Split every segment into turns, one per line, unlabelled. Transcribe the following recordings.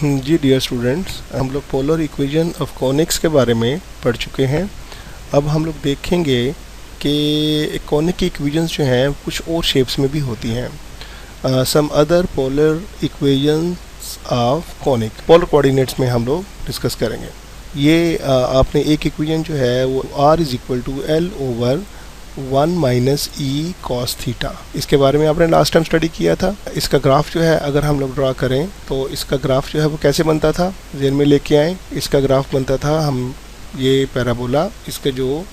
जी dear students, हम लोग polar equation of conics के बारे में पढ़ चुके हैं। अब हम लोग देखेंगे कि कॉनिक की इक्वेशंस जो हैं कुछ और शेप्स में भी होती हैं। Some other polar equations of conic polar coordinates में हम लोग डिस्कस करेंगे। ये आपने एक इक्वेशन जो है वो r is equal to l over 1 minus e cos theta, इसके बारे में आपने लास्ट टाइम स्टडी किया था। इसका ग्राफ जो है अगर हम लोग ड्रा करें तो इसका ग्राफ जो है वो कैसे बनता था, ज़हन में लेके आए। इसका ग्राफ बनता था, हम ये पैराबोला, इसके जो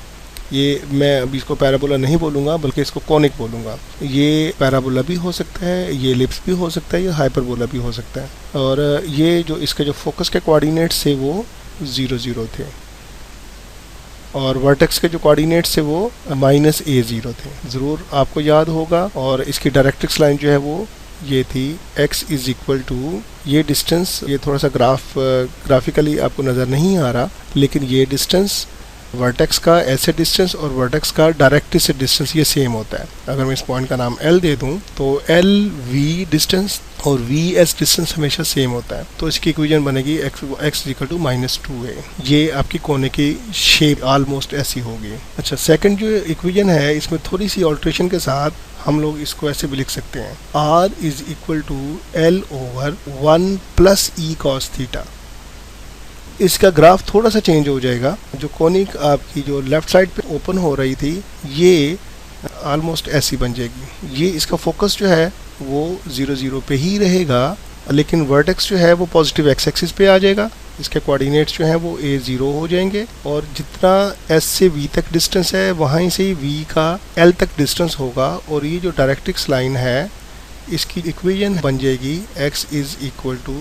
ये मैं अभी इसको पैराबोला नहीं बोलूँगा बल्कि इसको कॉनिक बोलूँगा। ये पैराबोला भी हो सकता है, ये एलिप्स भी हो सकता है, ये हाइपरबोला भी हो सकता है। और ये जो इसके जो फोकस के कोऑर्डिनेट्स थे वो 0 0 थे और वर्टेक्स के जो कोऑर्डिनेट्स थे वो -a0 थे, ज़रूर आपको याद होगा। और इसकी डायरेक्ट्रिक्स लाइन जो है वो ये थी x इज़ इक्वल टू ये डिस्टेंस, ये थोड़ा सा ग्राफिकली आपको नज़र नहीं आ रहा, लेकिन ये डिस्टेंस वर्टेक्स का ऐसे डिस्टेंस और वर्टेक्स का डायरेक्ट से डिस्टेंस ये सेम होता है। अगर मैं इस पॉइंट का नाम L दे दूं तो L V डिस्टेंस और V S डिस्टेंस हमेशा सेम होता है। तो इसकी इक्वेशन बनेगी x इक्वल टू -2a। ये आपकी कोने की शेप ऑलमोस्ट ऐसी होगी। अच्छा, सेकंड जो इक्वेशन है इसमें थोड़ी सी ऑल्ट्रेशन के साथ हम लोग इसको ऐसे भी लिख सकते हैं, r is equal to L over 1 plus e cos theta. इसका ग्राफ थोड़ा सा चेंज हो जाएगा। जो कॉनिक आपकी जो लेफ़्ट साइड पे ओपन हो रही थी ये ऑलमोस्ट ऐसी बन जाएगी। ये इसका फोकस जो है वो 0 0 पे ही रहेगा, लेकिन वर्टेक्स जो है वो पॉजिटिव x एक्सिस पे आ जाएगा। इसके कोऑर्डिनेट्स जो हैं वो a0 हो जाएंगे और जितना s से v तक डिस्टेंस है वहीं से ही v का l तक डिस्टेंस होगा। और ये जो डायरेक्ट्रिक्स लाइन है इसकी इक्वेशन बन जाएगी x is equal to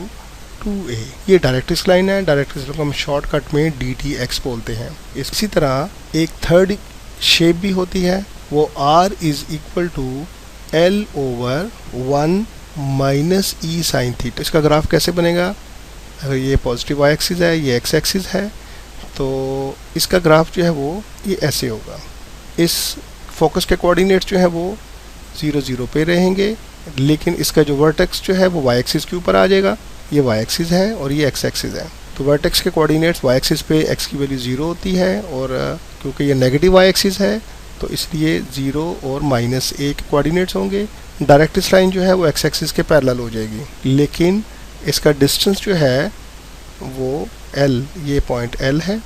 2a। ये डायरेक्ट्रिक्स लाइन है, डायरेक्ट्रिक्स को हम शॉर्टकट में dtx बोलते हैं। इसी तरह एक थर्ड शेप भी होती है, वो r is equal to l over 1 minus e sine theta. इसका ग्राफ कैसे बनेगा, अगर ये पॉजिटिव y एक्सिस है, ये x एक्सिस है, तो इसका ग्राफ जो है वो ये ऐसे होगा। इस फोकस के कोऑर्डिनेट्स जो है वो 0 0 पे रहेंगे, लेकिन इसका जो वर्टेक्स जो है वो y एक्सिस के ऊपर आ जाएगा। ये y एक्सिस है और ये x एक्सिस है। तो वर्टेक्स के कोऑर्डिनेट्स y एक्सिस पे x की वैल्यू 0 होती है और क्योंकि ये नेगेटिव y एक्सिस है तो इसलिए 0 और -a के कोऑर्डिनेट्स होंगे। डायरेक्ट्रिक्स लाइन जो है वो x एक्सिस के पैरेलल हो जाएगी, लेकिन इसका डिस्टेंस जो है वो l, ये पॉइंट l है।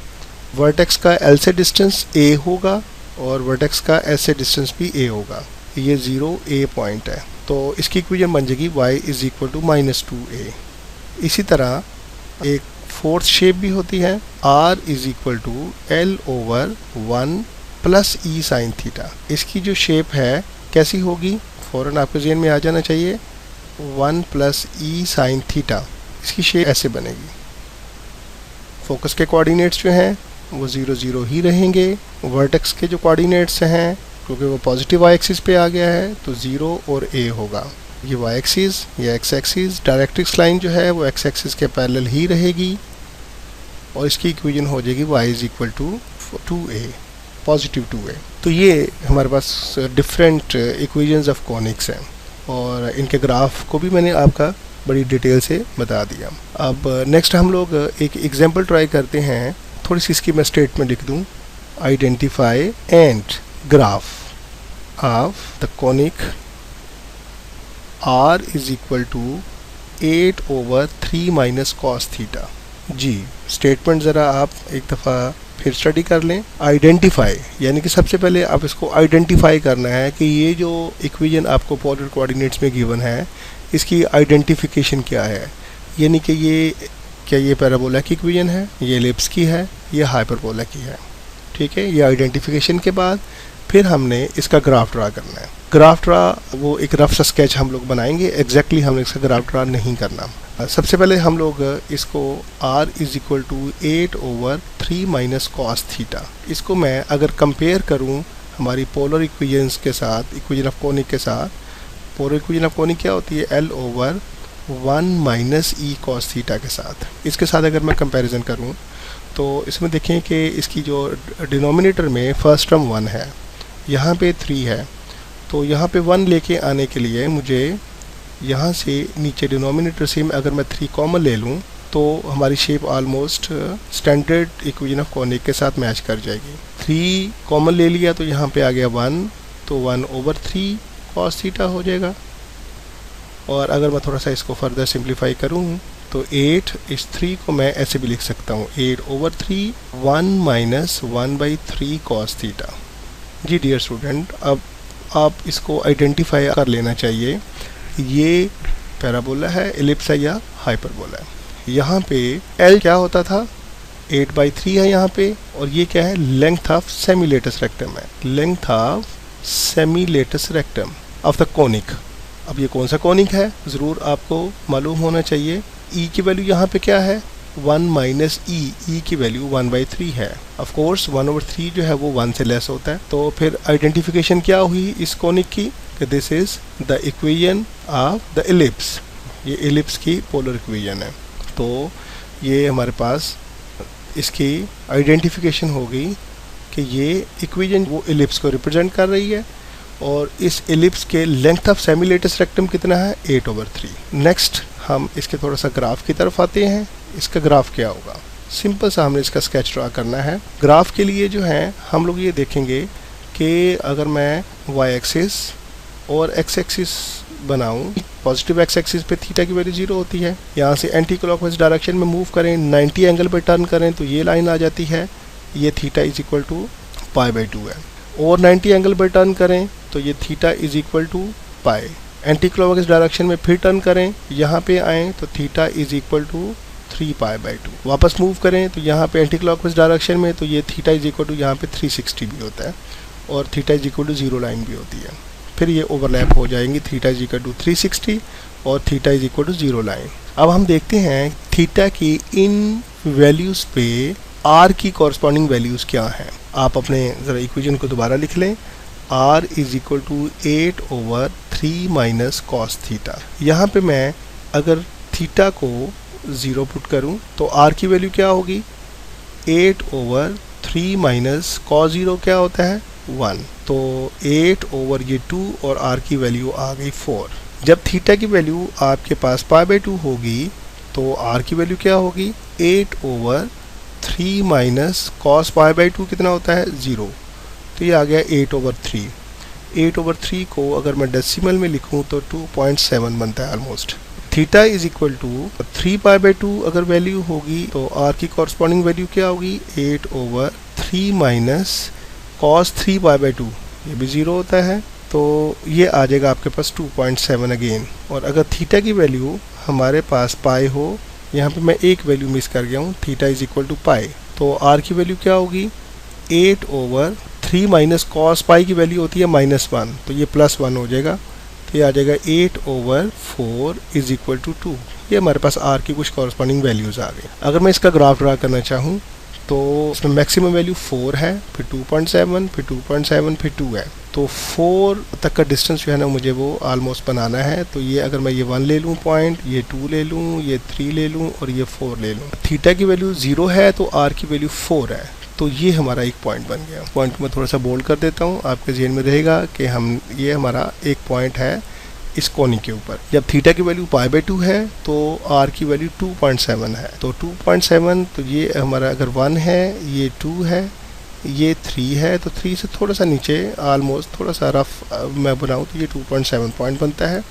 वर्टेक्स का l से डिस्टेंस a होगा और वर्टेक्स का s से डिस्टेंस भी a होगा। ये 0a पॉइंट है, तो इसकी इक्वेशन बन जाएगी y is equal to -2a। इसी तरह एक फोर्थ शेप भी होती है, r is equal to L over 1 plus e sine theta. इसकी जो शेप है कैसी होगी, फ़ौरन आपके ज़हन में आ जाना चाहिए, 1 प्लस ई साइन थीटा। इसकी शेप ऐसे बनेगी। फोकस के कोऑर्डिनेट्स जो हैं वो 0 0 ही रहेंगे। वर्टेक्स के जो कोऑर्डिनेट्स हैं क्योंकि वो पॉजिटिव y एक्सिस पे आ गया है तो 0 और a होगा। ये y एक्सिस, ये x एक्सिस, डायरेक्ट्रिक्स लाइन जो है वो x एक्सिस के पैरेलल ही रहेगी और इसकी इक्वेशन हो जाएगी y is equal to 2a, positive 2a। तो ये हमारे पास डिफरेंट इक्वेशंस ऑफ कॉनिक्स हैं और इनके ग्राफ को भी मैंने आपका बड़ी डिटेल से बता दिया। अब नेक्स्ट हम लोग एक एग्जांपल ट्राई करते हैं। थोड़ी सी इसकी मैं स्टेटमेंट लिख दूँ, identify and graph of the conic r is equal to 8 over 3 minus cos theta. जी, स्टेटमेंट ज़रा आप एक दफ़ा फिर स्टडी कर लें। आइडेंटिफाई यानी कि सबसे पहले आप इसको आइडेंटिफाई करना है कि ये जो इक्वेशन आपको पोलर कोऑर्डिनेट्स में गिवन है इसकी आइडेंटिफिकेशन क्या है। यानी कि ये क्या ये पैराबोला की इक्वेशन है, ये एलिप्स की है, ये हाइपरबोला की है। ठीक है, ये आइडेंटिफिकेशन के बाद फिर हमने इसका ग्राफ ड्रा करना है। ग्राफ ड्रा वो एक रफ सा स्केच हम लोग बनाएंगे, एग्जैक्टली हमने इसका ग्राफ ड्रा नहीं करना। सबसे पहले हम लोग इसको r is equal to 8 over 3 minus cos theta, इसको मैं अगर कंपेयर करूं हमारी पोलर इक्वेशंस के साथ, इक्वेशन ऑफ कॉनिक के साथ। पोलर इक्वेशन ऑफ कॉनिक क्या होती है, l over 1 minus e cos theta के साथ। इसके साथ अगर मैं कंपैरिजन करूं तो इसमें देखें कि इसकी जो डिनोमिनेटर में फर्स्ट टर्म 1 है, यहाँ पे 3 है, तो यहाँ पे 1 लेके आने के लिए मुझे यहाँ से नीचे डिनोमिनेटर से अगर मैं 3 कॉमन ले लूँ तो हमारी shape almost standard equation of conic के साथ मैच कर जाएगी। 3 कॉमन ले लिया तो यहाँ पे आ गया 1, तो 1/3 cos थीटा हो जाएगा। और अगर मैं थोड़ा सा इसको फर्दर सिंप्लीफाई करूँ तो 8 इस 3 को मैं ऐसे भी लिख सकता हूँ 8/3 1 - 1/3 cos थीटा। जी डियर स्टूडेंट, अब आप इसको आइडेंटिफाई कर लेना चाहिए, ये पैराबोला है, एलिप्स है या हाइपरबोला है। यहाँ पे L क्या होता था, 8/3 है यहाँ पे, और ये क्या है, लेंथ ऑफ सेमीलेटस रेक्टम है, length of semilatus rectum of the conic. अब ये कौन सा कोनिक है ज़रूर आपको मालूम होना चाहिए। E की वैल्यू यहाँ पे क्या है, 1 - E की वैल्यू 1/3 है। ऑफ कोर्स 1/3 जो है वो 1 से लेस होता है। तो फिर आइडेंटिफिकेशन क्या हुई इस कोनिक की, कि this is the equation of the ellipse, ये एलिप्स की पोलर इक्वेशन है। तो ये हमारे पास इसकी आइडेंटिफिकेशन हो गई कि ये इक्वेशन वो एलिप्स को रिप्रेजेंट कर रही है, और इस एलिप्स के लेंथ ऑफ सेमीलेटस रेक्टम कितना है, 8/3। नेक्स्ट हम इसके थोड़ा सा ग्राफ की तरफ आते हैं। इसका ग्राफ क्या होगा, सिंपल सा हमने इसका स्केच ड्रा करना है। ग्राफ के लिए जो है हम लोग ये देखेंगे कि अगर मैं y एक्सिस और x एक्सिस बनाऊं, पॉजिटिव x एक्सिस पे थीटा की वैल्यू 0 होती है। यहाँ से एंटी क्लॉकवाइज डायरेक्शन में मूव करें, 90 एंगल पे टर्न करें तो ये लाइन आ जाती है, ये थीटा इज इक्वल टू π/2 है। और 90 एंगल पे टर्न करें तो ये theta is equal to pi. Anti clockwise direction में फिर टर्न करें, यहाँ पे आएँ तो थीटा इज इक्वल टू 3π/2। वापस मूव करें तो यहाँ पे एंटी क्लॉकवाइज डायरेक्शन में तो ये थीटा इज इक्वल टू यहाँ पे 360 भी होता है, और theta is equal to 0 line भी होती है। फिर ये ओवरलैप हो जाएंगी, थीटा इज इक्वल टू 360 और theta is equal to 0 line. अब हम देखते हैं थीटा की इन वैल्यूज़ पे आर की कॉरस्पॉन्डिंग वैल्यूज़ क्या हैं। आप अपने ज़रा इक्वेशन को दोबारा लिख लें, r is equal to 8/3 - cos theta. यहाँ पे मैं अगर थीटा को 0 पुट करूं तो r की वैल्यू क्या होगी, 8/3 - cos 0 क्या होता है, 1। तो 8/2 और r की वैल्यू आ गई 4। जब थीटा की वैल्यू आपके पास π/2 होगी तो r की वैल्यू क्या होगी, 8/3 - cos π/2 कितना होता है, 0। तो ये आ गया 8/3। 8/3 को अगर मैं डेसिमल में लिखूं तो 2.7 बनता है almost. Theta is equal to 3π/2 अगर वैल्यू होगी तो r की कॉरस्पॉन्डिंग वैल्यू क्या होगी, 8/3 - cos 3π/2, ये भी 0 होता है। तो ये आ जाएगा आपके पास 2.7 अगेन। और अगर थीटा की वैल्यू हमारे पास पाई हो, यहाँ पे मैं एक वैल्यू मिस कर गया हूँ, थीटा इज इक्वल टू पाई, तो r की वैल्यू क्या होगी, 8/3 - cos पाई की वैल्यू होती है -1, तो ये +1 हो जाएगा। तो ये आ जाएगा 8/4 इज इक्वल टू 2। ये हमारे पास r की कुछ कॉरस्पॉन्डिंग वैल्यूज़ आ गई। अगर मैं इसका ग्राफ ड्रा करना चाहूँ तो इसमें मैक्सिमम वैल्यू 4 है, फिर 2.7, फिर 2.7, फिर 2 है। तो 4 तक का डिस्टेंस जो है ना मुझे वो ऑलमोस्ट बनाना है। तो ये अगर मैं ये 1 ले लूँ पॉइंट, ये 2 ले लूँ, ये 3 ले लूँ और ये 4 ले लूँ। थीटा की वैल्यू 0 है तो r की वैल्यू 4 है, तो ये हमारा एक पॉइंट बन गया। पॉइंट को मैं थोड़ा सा बोल्ड कर देता हूँ, आपके ज़हन में रहेगा कि ये हमारा एक पॉइंट है इस कोनिक के ऊपर। जब थीटा की वैल्यू π/2 है तो r की वैल्यू 2.7 है, तो 2.7, तो ये हमारा अगर 1 है, ये 2 है, ये 3 है, तो 3 से थोड़ा सा नीचे ऑलमोस्ट थोड़ा सा रफ मैं बनाऊँ तो ये 2.7 पॉइंट बनता है।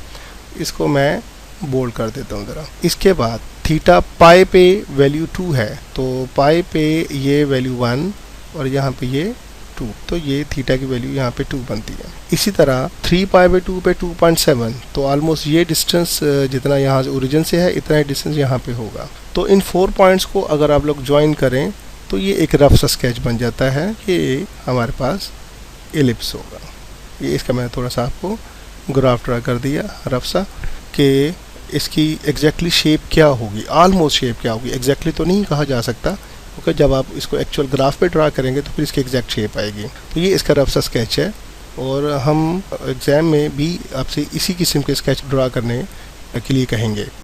इसको मैं बोल्ड कर देता हूँ ज़रा। इसके बाद थीटा पाई पे वैल्यू 2 है, तो पाई पे ये वैल्यू 1 और यहाँ पे ये 2, तो ये थीटा की वैल्यू यहाँ पे 2 बनती है। इसी तरह 3π/2 पे 2.7, तो ऑलमोस्ट ये डिस्टेंस जितना यहाँ ओरिजिन से है इतना ही डिस्टेंस यहाँ पे होगा। तो इन 4 पॉइंट्स को अगर आप लोग ज्वाइन करें तो ये एक रफ सा स्केच बन जाता है, ये हमारे पास एलिप्स होगा। ये इसका मैंने थोड़ा सा आपको ग्राफ ड्रा कर दिया रफ सा, कि इसकी एग्जैक्टली शेप क्या होगी, ऑलमोस्ट शेप क्या होगी। एग्जैक्टली तो नहीं कहा जा सकता, क्योंकि जब आप इसको एक्चुअल ग्राफ पे ड्रा करेंगे तो फिर इसकी एग्जैक्ट शेप आएगी। तो ये इसका रफ सा स्केच है, और हम एग्ज़ाम में भी आपसे इसी किस्म के स्केच ड्रा करने के लिए कहेंगे।